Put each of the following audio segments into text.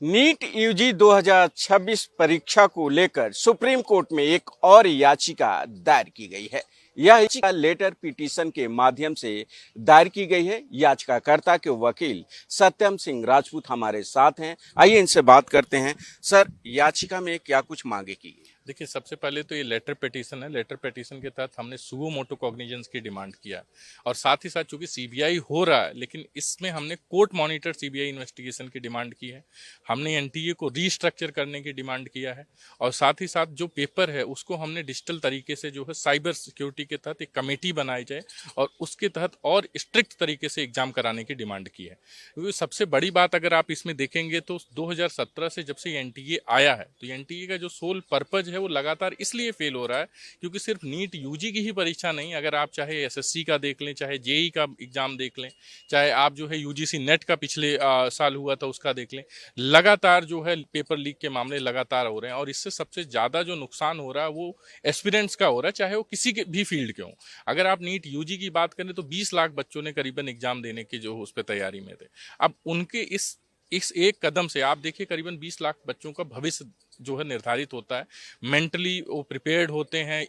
NEET UG 2026 परीक्षा को लेकर सुप्रीम कोर्ट में एक और याचिका दायर की गई है। यह याचिका लेटर पिटीशन के माध्यम से दायर की गई है। याचिकाकर्ता के वकील सत्यम सिंह राजपूत हमारे साथ हैं। आइए इनसे बात करते हैं। सर, याचिका में क्या कुछ मांगे की गई? देखिए, सबसे पहले तो ये लेटर पिटीशन है। लेटर पिटीशन के तहत हमने सुओ मोटो कॉग्निजेंस की डिमांड किया और साथ ही साथ चूंकि सीबीआई हो रहा है, लेकिन इसमें हमने कोर्ट मॉनिटर सीबीआई इन्वेस्टिगेशन की डिमांड की है। हमने एनटीए को रीस्ट्रक्चर करने की डिमांड किया है और साथ ही साथ जो पेपर है उसको हमने डिजिटल तरीके से जो है साइबर सिक्योरिटी के तहत एक कमेटी बनाई जाए और उसके तहत और स्ट्रिक्ट तरीके से एग्जाम कराने की डिमांड की है। क्योंकि सबसे बड़ी बात अगर आप इसमें देखेंगे तो 2017 से जब से एनटीए आया है तो एनटीए का जो सोल पर्पज है वो लगातार इसलिए फेल हो रहा है क्योंकि सिर्फ नीट यूजी की ही परीक्षा नहीं, अगर आप चाहे एसएससी का देख लें, चाहे जेई का एग्जाम देख लें, चाहे आप जो है यूजीसी नेट का पिछले साल हुआ था उसका देख लें, लगातार जो है पेपर लीक के मामले लगातार हो रहे हैं और इससे सबसे ज़्यादा जो नुकसान हो रहा है वो एस्पिरेंट्स का हो रहा है, चाहे वो किसी के भी फील्ड के हों। अगर आप नीट यूजी की बात करें तो 20 लाख बच्चों ने करीबन एग्जाम देने की जो उस पर तैयारी में थे। अब उनके इस एक कदम से आप देखिए करीबन 20 लाख बच्चों का भविष्य जो है निर्धारित होता है। मेंटली वो प्रिपेयर्ड होते हैं,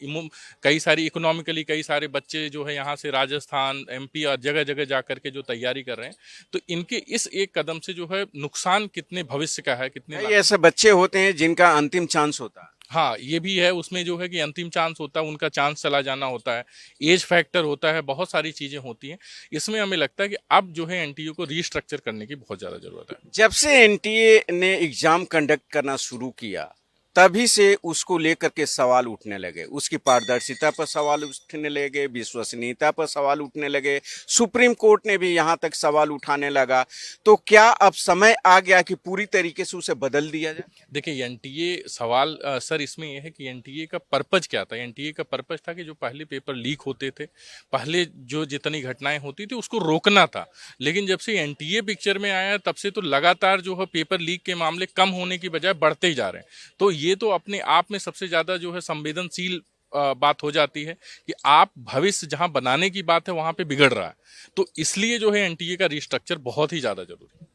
कई सारी इकोनॉमिकली कई सारे बच्चे जो है यहाँ से राजस्थान, एमपी और जगह जगह जा करके जो तैयारी कर रहे हैं, तो इनके इस एक कदम से जो है नुकसान कितने भविष्य का है, कितने ऐसे बच्चे होते हैं जिनका अंतिम चांस होता है। हाँ, ये भी है, उसमें जो है कि अंतिम चांस होता है, उनका चांस चला जाना होता है, एज फैक्टर होता है, बहुत सारी चीजें होती हैं। इसमें हमें लगता है कि अब जो है एनटीयू को रीस्ट्रक्चर करने की बहुत ज्यादा जरूरत है। जब से एनटीए ने एग्जाम कंडक्ट करना शुरू किया तभी से उसको लेकर के सवाल उठने लगे। उसकी पारदर्शिता पर सवाल उठने लगे, विश्वसनीयता पर सवाल उठने लगे। सुप्रीम कोर्ट ने भी यहाँ तक सवाल उठाने लगा। तो क्या अब समय आ गया कि पूरी तरीके से उसे बदल दिया जाए? देखिए, एनटीए सवाल सर इसमें यह है कि एनटीए का पर्पज क्या था। एनटीए का पर्पज था कि जो पहले पेपर लीक होते थे, पहले जो जितनी घटनाएं होती थी उसको रोकना था। लेकिन जब से एनटीए पिक्चर में आया तब से तो लगातार जो है पेपर लीक के मामले कम होने की बजाय बढ़ते ही जा रहे हैं। तो ये तो अपने आप में सबसे ज्यादा जो है संवेदनशील बात हो जाती है कि आप भविष्य जहां बनाने की बात है वहां पे बिगड़ रहा है। तो इसलिए जो है एनटीए का रिस्ट्रक्चर बहुत ही ज्यादा जरूरी है।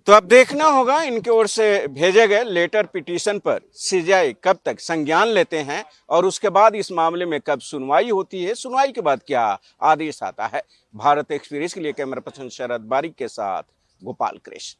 तो अब देखना होगा इनकी ओर से भेजे गए लेटर पिटीशन पर सीबीआई कब तक संज्ञान लेते हैं और उसके बाद इस मामले में कब सुनवाई होती है, सुनवाई के बाद क्या आदेश आता है। भारत एक्सप्रेस के लिए कैमरा पर्सन शरद बारिक के साथ गोपाल कृष्ण।